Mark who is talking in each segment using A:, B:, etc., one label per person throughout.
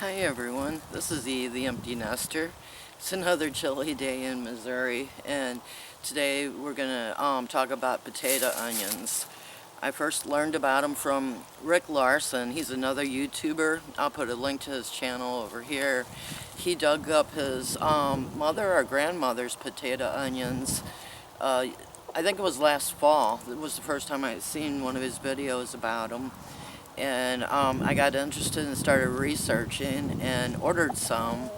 A: Hi everyone, this is the Empty Nester. It's another chilly day in Missouri, and today we're gonna talk about potato onions. I first learned about them from Rick Larson. He's another YouTuber. I'll put a link to his channel over here. He dug up his mother or grandmother's potato onions. I think it was last fall. It was the first time I had seen one of his videos about them. And I got interested and started researching and ordered some.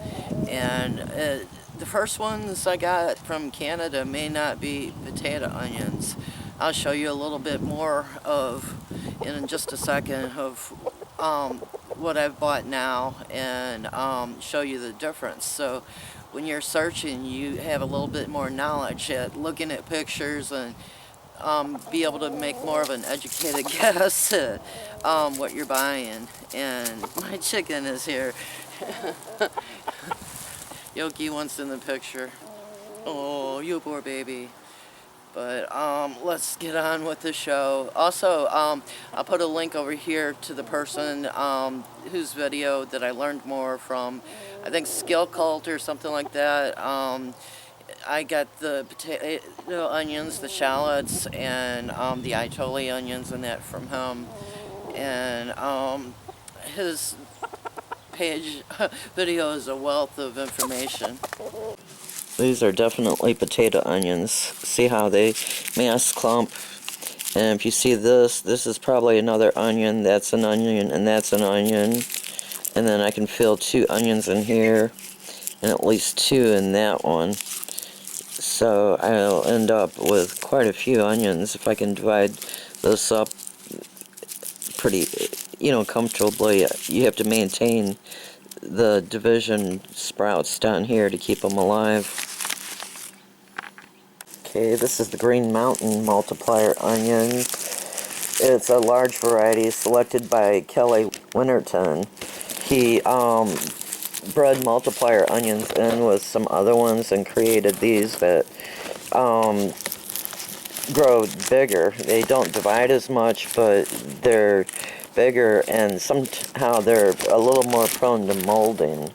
A: And the first ones I got from Canada may not be potato onions. I'll show you a little bit more of, in just a second, of what I've bought now and show you the difference. So when you're searching, you have a little bit more knowledge at looking at pictures and be able to make more of an educated guess at what you're buying. And my chicken is here. Yoki wants in the picture. Oh, you poor baby. But let's get on with the show. Also, I'll put a link over here to the person whose video that I learned more from. I think SkillCult or something like that. I got the potato onions, the shallots, and the Iitoli onions and that from him. And his page video is a wealth of information. These are definitely potato onions. See how they mass clump? And if you see this, this is probably another onion, that's an onion, and that's an onion. And then I can feel 2 onions in here, and at least 2 in that one. So I'll end up with quite a few onions if I can divide this up pretty, comfortably. You have to maintain the division sprouts down here to keep them alive. Okay, this is the Green Mountain Multiplier Onion. It's a large variety selected by Kelly Winterton. He bred multiplier onions in with some other ones and created these that grow bigger. They don't divide as much, but they're bigger, and somehow they're a little more prone to molding.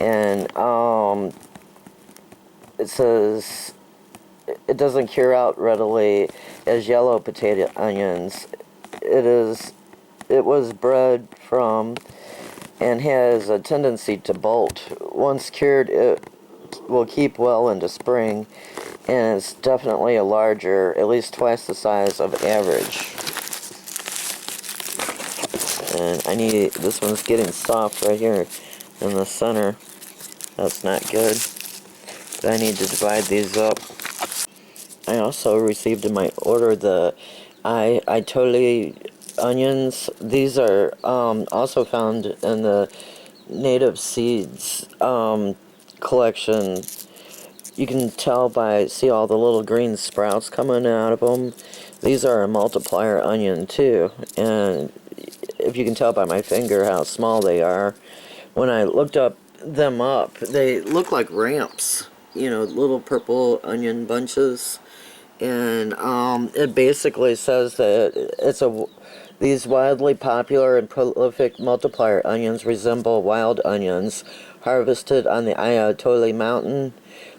A: And it says it doesn't cure out readily as yellow potato onions. It was bred from and has a tendency to bolt. Once cured, it will keep well into spring, and it's definitely a larger, at least twice the size of average. And this one's getting soft right here in the center. That's not good. But I need to divide these up. I also received in my order the Iitoli onions. These are also found in the native seeds collection. You can tell see all the little green sprouts coming out of them. These are a multiplier onion too, and if you can tell by my finger how small they are. When I looked them up, they look like ramps, little purple onion bunches. And it basically says that these wildly popular and prolific multiplier onions resemble wild onions harvested on the Iitoli Mountain,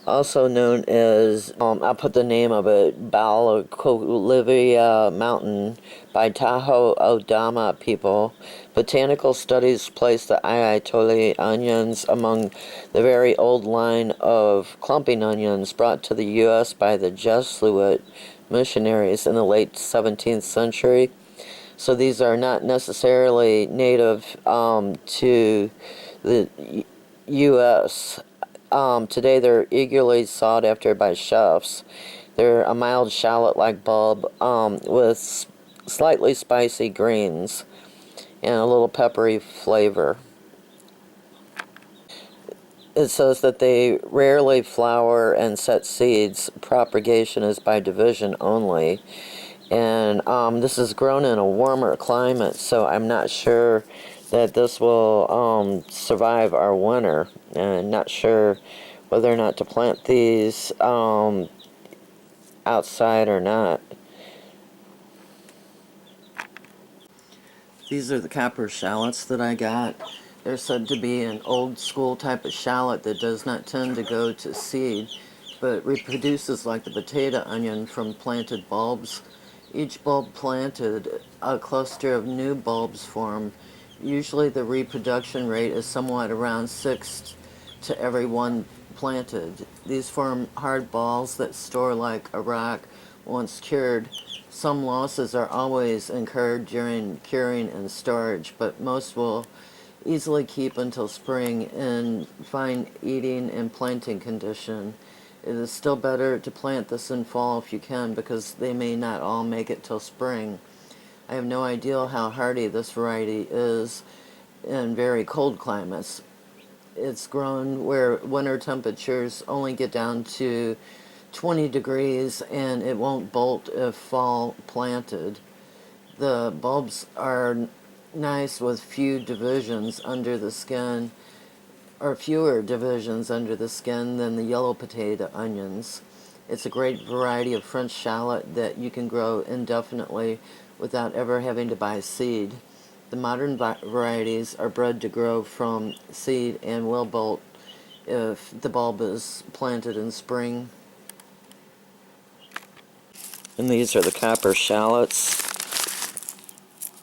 A: also known as, I'll put the name of it, Balcolivia Mountain, by Tahoe Odama people. Botanical studies place the Iitoli onions among the very old line of clumping onions brought to the U.S. by the Jesuit missionaries in the late 17th century. So these are not necessarily native to the U.S. Today they're eagerly sought after by chefs. They're a mild shallot-like bulb with slightly spicy greens and a little peppery flavor. It says that they rarely flower and set seeds. Propagation is by division only. And this is grown in a warmer climate, so I'm not sure that this will survive our winter. And not sure whether or not to plant these outside or not. These are the copper shallots that I got. They're said to be an old school type of shallot that does not tend to go to seed, but reproduces like the potato onion from planted bulbs. Each bulb planted, a cluster of new bulbs form. Usually the reproduction rate is somewhat around 6 to every one planted. These form hard balls that store like a rock once cured. Some losses are always incurred during curing and storage, but most will easily keep until spring in fine eating and planting condition. It is still better to plant this in fall if you can, because they may not all make it till spring. I have no idea how hardy this variety is in very cold climates. It's grown where winter temperatures only get down to 20 degrees, and it won't bolt if fall planted. The bulbs are nice with few divisions under the skin, or fewer divisions under the skin than the yellow potato onions. It's a great variety of French shallot that you can grow indefinitely without ever having to buy seed. The modern varieties are bred to grow from seed and will bolt if the bulb is planted in spring. And these are the copper shallots.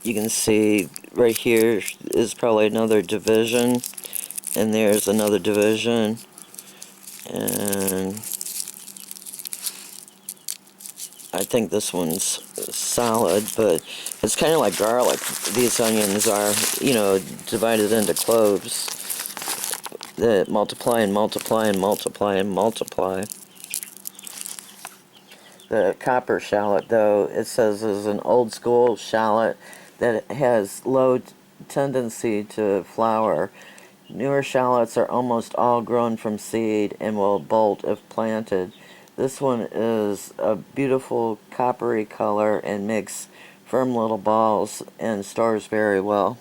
A: You can see right here is probably another division, and there's another division, and I think this one's solid, but it's kind of like garlic. These onions are, divided into cloves that multiply and multiply and multiply and multiply. The copper shallot, though, it says is an old school shallot that has low tendency to flower. Newer shallots are almost all grown from seed and will bolt if planted. This one is a beautiful coppery color and makes firm little balls and stores very well.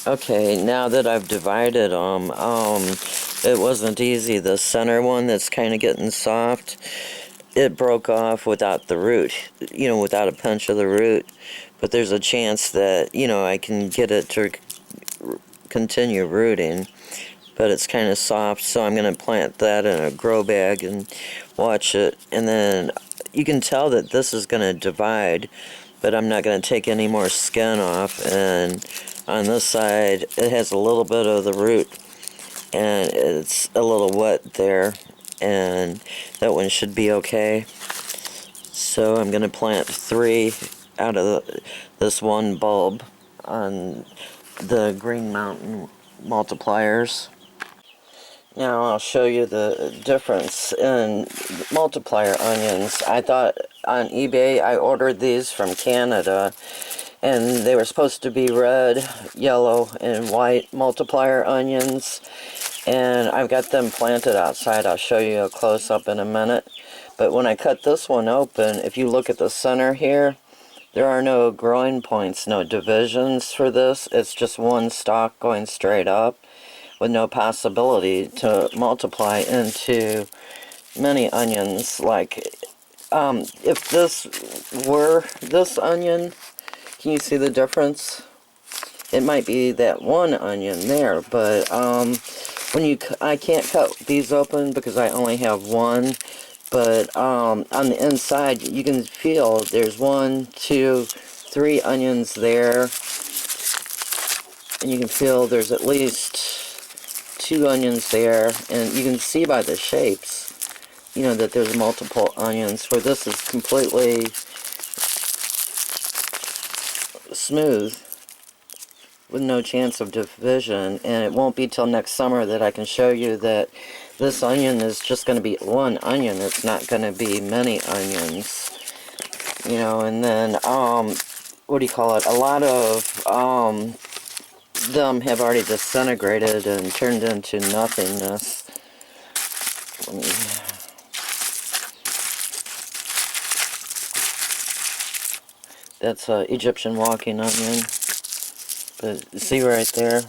A: Okay, now that I've divided them, it wasn't easy. The center one that's kind of getting soft, it broke off without the root, without a pinch of the root. But there's a chance that, I can get it to continue rooting. But it's kind of soft, so I'm going to plant that in a grow bag and watch it. And then you can tell that this is going to divide, but I'm not going to take any more skin off. And on this side, it has a little bit of the root, and it's a little wet there, and that one should be okay. So I'm going to plant 3 out of this one bulb on the Green Mountain multipliers. Now I'll show you the difference in multiplier onions. I thought on eBay, I ordered these from Canada, and they were supposed to be red, yellow, and white multiplier onions, and I've got them planted outside. I'll show you a close-up in a minute. But when I cut this one open, if you look at the center here, there are no growing points, no divisions for this. It's just one stalk going straight up, with no possibility to multiply into many onions. Like, if this were this onion, can you see the difference? It might be that one onion there, but I can't cut these open because I only have one. But on the inside, you can feel there's 1, 2, 3 onions there, and you can feel there's at least 2 onions there, and you can see by the shapes, that there's multiple onions, where this is completely smooth with no chance of division. And it won't be till next summer that I can show you that this onion is just going to be one onion. It's not going to be many onions, and then what do you call it, a lot of them have already disintegrated and turned into nothingness. That's Egyptian walking onion. But see right there,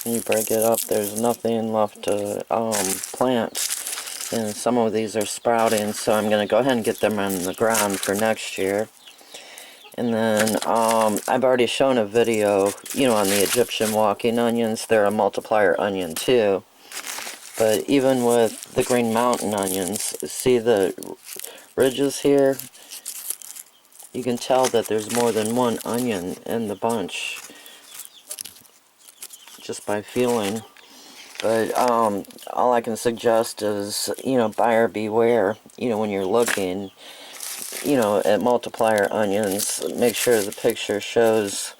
A: when you break it up, there's nothing left to plant. And some of these are sprouting, so I'm going to go ahead and get them on the ground for next year. And then I've already shown a video, on the Egyptian walking onions. They're a multiplier onion too. But even with the Green Mountain onions, see the ridges here? You can tell that there's more than one onion in the bunch just by feeling. But all I can suggest is, buyer beware, when you're looking, at multiplier onions. Make sure the picture shows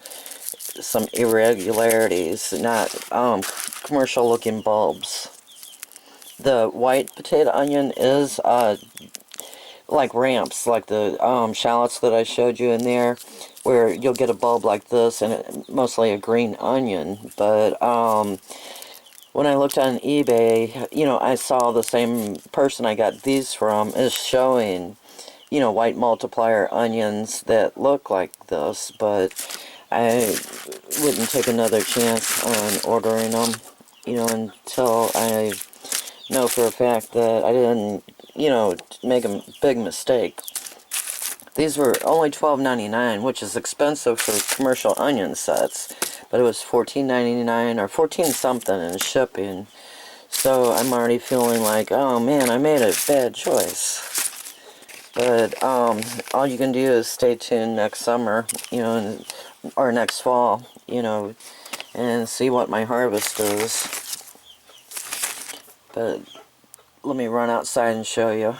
A: some irregularities, not commercial looking bulbs. The white potato onion is like ramps, like the shallots that I showed you in there, where you'll get a bulb like this and mostly a green onion. But when I looked on eBay, I saw the same person I got these from is showing, white multiplier onions that look like this, but I wouldn't take another chance on ordering them, until I know for a fact that I didn't, make a big mistake. These were only $12.99, which is expensive for commercial onion sets, but it was $14.99 or 14 something in shipping. So I'm already feeling like, oh man, I made a bad choice. But all you can do is stay tuned next summer, or next fall, and see what my harvest is. But let me run outside and show you.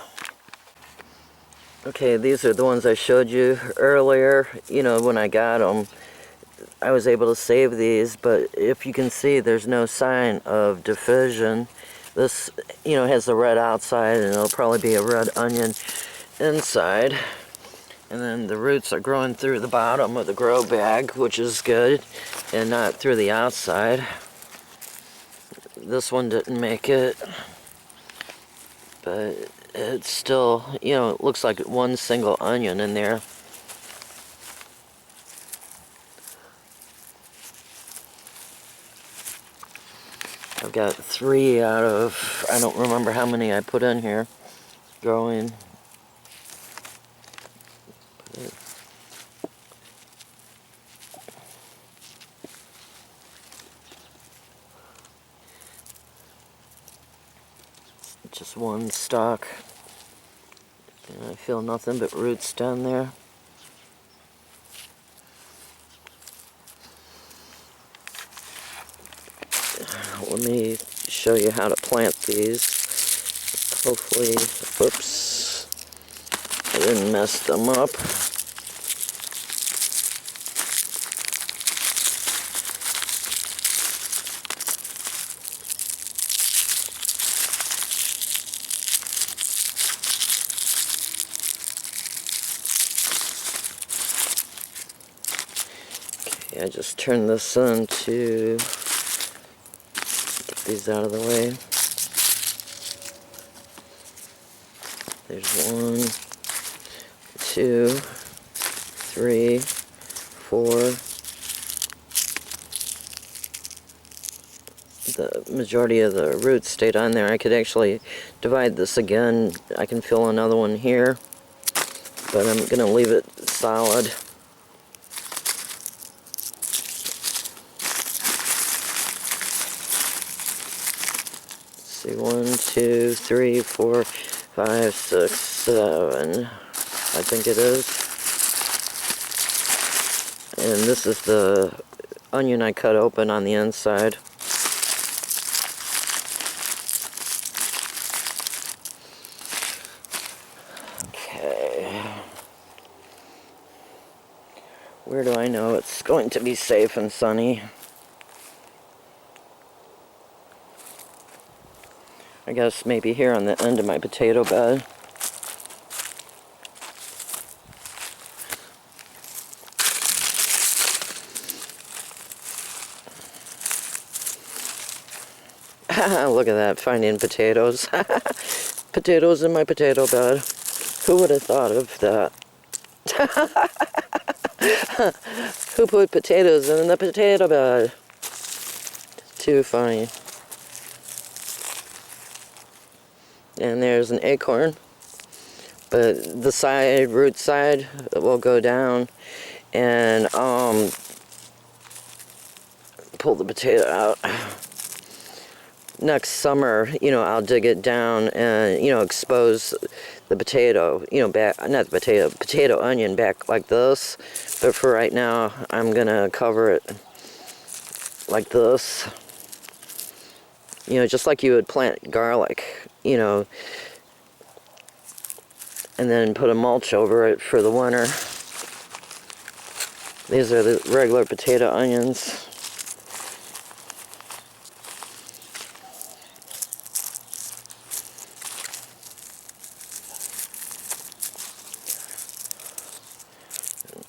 A: Okay, these are the ones I showed you earlier. When I got them, I was able to save these, but if you can see, there's no sign of diffusion. This, has the red outside, and it'll probably be a red onion inside. And then the roots are growing through the bottom of the grow bag, which is good, and not through the outside. This one didn't make it, but it's still, it looks like one single onion in there. I've got 3 out of, I don't remember how many I put in here, growing. Just one stalk. And I feel nothing but roots down there. Let me show you how to plant these. Hopefully, oops, I didn't mess them up. Okay, I just turned this on to get these out of the way. There's 1, 2, 3, 4. The majority of the roots stayed on there. I could actually divide this again. I can fill another one here, but I'm going to leave it solid. Let's see, 1, 2, 3, 4, 5, 6, 7. I think it is. And this is the onion I cut open on the inside. Okay. Where do I know it's going to be safe and sunny? I guess maybe here on the end of my potato bed. Look at that, finding potatoes. Potatoes in my potato bed. Who would have thought of that? Who put potatoes in the potato bed? Too funny. And there's an acorn. But the side, root side, will go down and pull the potato out. Next summer, I'll dig it down and, expose the potato, back, not the potato onion back like this. But for right now, I'm going to cover it like this. Just like you would plant garlic, and then put a mulch over it for the winter. These are the regular potato onions.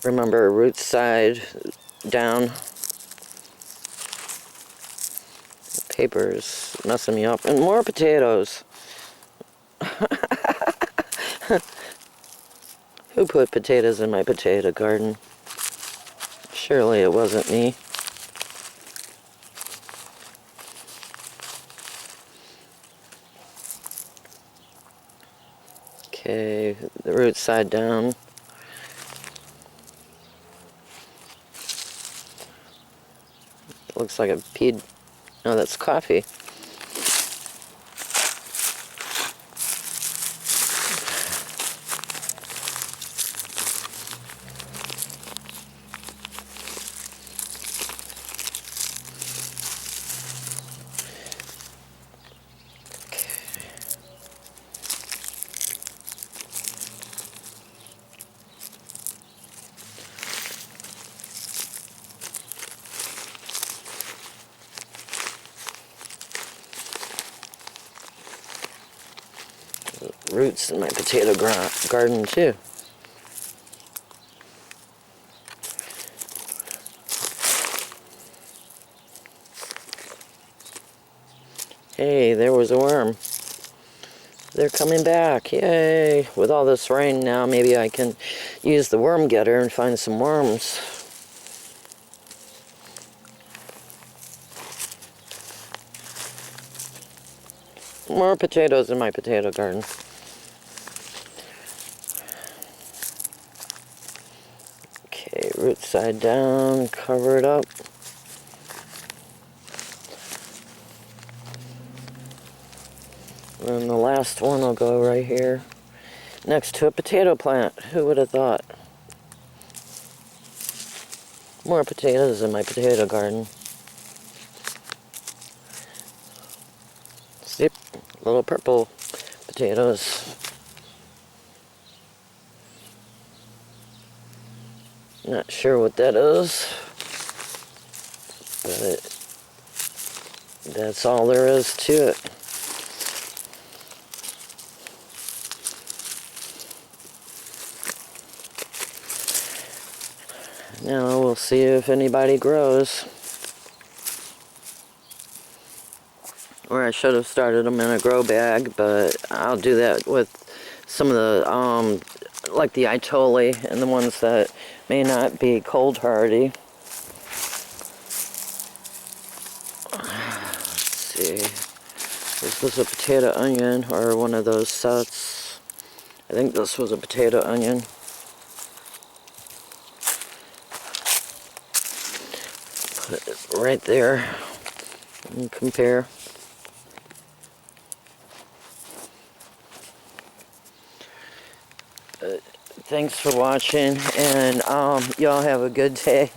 A: Remember, root side down. Paper's messing me up. And more potatoes. Who put potatoes in my potato garden? Surely it wasn't me. Okay, the root side down. Looks like a peed. No, that's coffee. Roots in my potato garden too. Hey, there was a worm. They're coming back, yay! With all this rain now, maybe I can use the worm getter and find some worms. More potatoes in my potato garden. Okay, root side down, cover it up. And the last one will go right here, next to a potato plant. Who would have thought? More potatoes in my potato garden. Zip, little purple potatoes. Not sure what that is, but that's all there is to it. Now we'll see if anybody grows. Or I should have started them in a grow bag, but I'll do that with some of the, like the Iitoli and the ones that may not be cold hardy. Let's see. This was a potato onion, or one of those sets. I think this was a potato onion. Put it right there and compare. Thanks for watching, and y'all have a good day.